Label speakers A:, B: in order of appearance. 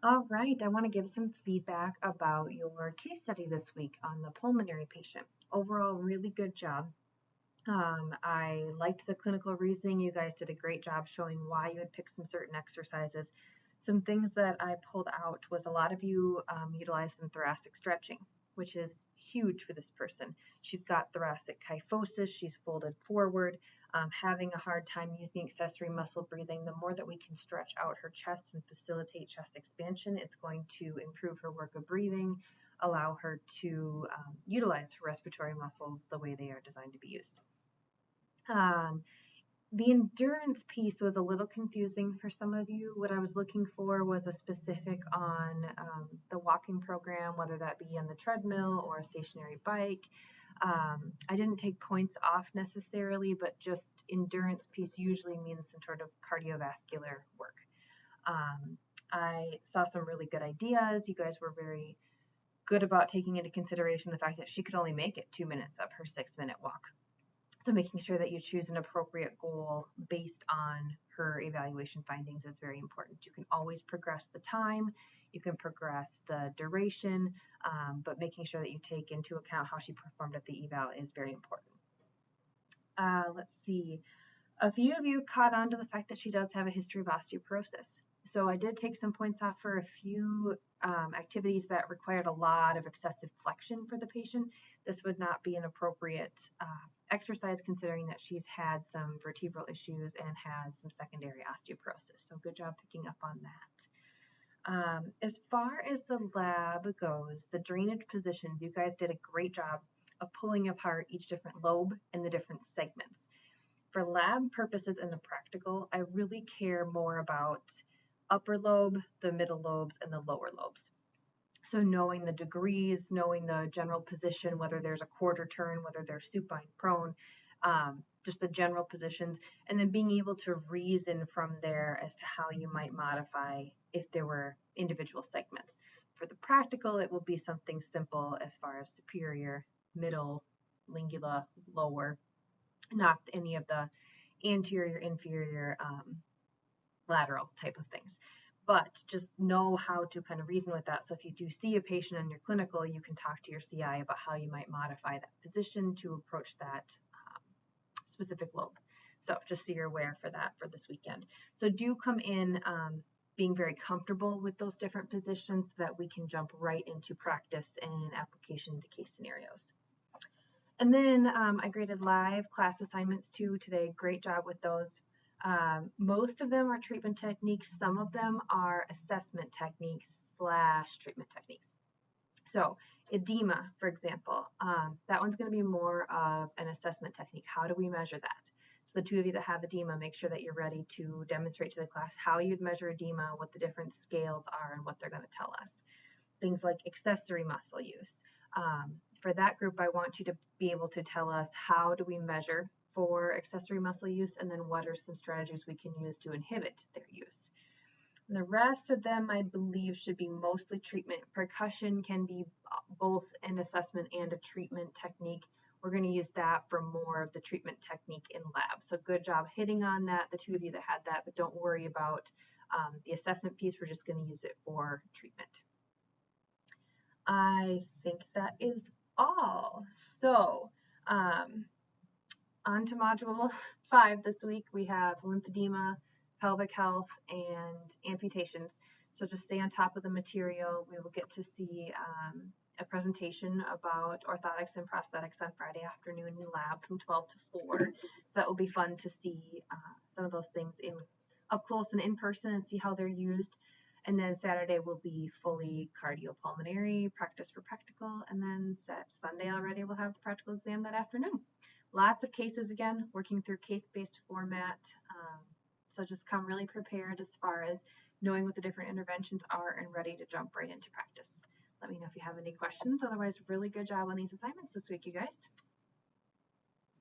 A: All right, I want to give some feedback about your case study this week on the pulmonary patient. Overall, really good job. I liked the clinical reasoning. You guys did a great job showing why you had picked some certain exercises. Some things that I pulled out was a lot of you utilized some thoracic stretching, which is huge for this person. She's got thoracic kyphosis, she's folded forward, having a hard time using accessory muscle breathing. The more that we can stretch out her chest and facilitate chest expansion, it's going to improve her work of breathing, allow her to utilize her respiratory muscles the way they are designed to be used. The endurance piece was a little confusing for some of you. What I was looking for was a specific on the walking program, whether that be on the treadmill or a stationary bike. I didn't take points off necessarily, but just endurance piece usually means some sort of cardiovascular work. I saw some really good ideas. You guys were very good about taking into consideration the fact that she could only make it 2 minutes of her 6-minute walk. So making sure that you choose an appropriate goal based on her evaluation findings is very important. You can always progress the time, you can progress the duration, but making sure that you take into account how she performed at the eval is very important. Let's see. A few of you caught on to the fact that she does have a history of osteoporosis. So I did take some points off for a few activities that required a lot of excessive flexion for the patient. This would not be an appropriate exercise considering that she's had some vertebral issues and has some secondary osteoporosis. So good job picking up on that. As far as the lab goes, the drainage positions, you guys did a great job of pulling apart each different lobe and the different segments. For lab purposes and the practical, I really care more about upper lobe, the middle lobes, and the lower lobes. So knowing the degrees, knowing the general position, whether there's a quarter turn, whether they're supine, prone, just the general positions, and then being able to reason from there as to how you might modify if there were individual segments. For the practical, it will be something simple as far as superior, middle, lingula, lower, not any of the anterior, inferior, lateral type of things. But just know how to kind of reason with that. So if you do see a patient in your clinical, you can talk to your CI about how you might modify that position to approach that specific lobe. So just so you're aware for that for this weekend. So do come in being very comfortable with those different positions so that we can jump right into practice and application to case scenarios. And then I graded live class assignments too today. Great job with those. Most of them are treatment techniques. Some of them are assessment techniques / treatment techniques. So edema, for example, that one's going to be more of an assessment technique. How do we measure that? So the two of you that have edema, make sure that you're ready to demonstrate to the class how you'd measure edema, what the different scales are, and what they're going to tell us. Things like accessory muscle use. For that group, I want you to be able to tell us how do we measure for accessory muscle use, and then what are some strategies we can use to inhibit their use. And the rest of them, I believe, should be mostly treatment. Percussion can be both an assessment and a treatment technique. We're going to use that for more of the treatment technique in lab. So good job hitting on that, the two of you that had that, but don't worry about the assessment piece. We're just going to use it for treatment. I think that is all. So on to module 5 this week, we have lymphedema, pelvic health, and amputations. So just stay on top of the material. We will get to see a presentation about orthotics and prosthetics on Friday afternoon in lab from 12 to 4. So that will be fun to see some of those things in up close and in person and see how they're used. And then Saturday will be fully cardiopulmonary, practice for practical, and then Sunday already we'll have the practical exam that afternoon. Lots of cases again, working through case-based format. So just come really prepared as far as knowing what the different interventions are and ready to jump right into practice. Let me know if you have any questions. Otherwise, really good job on these assignments this week, you guys.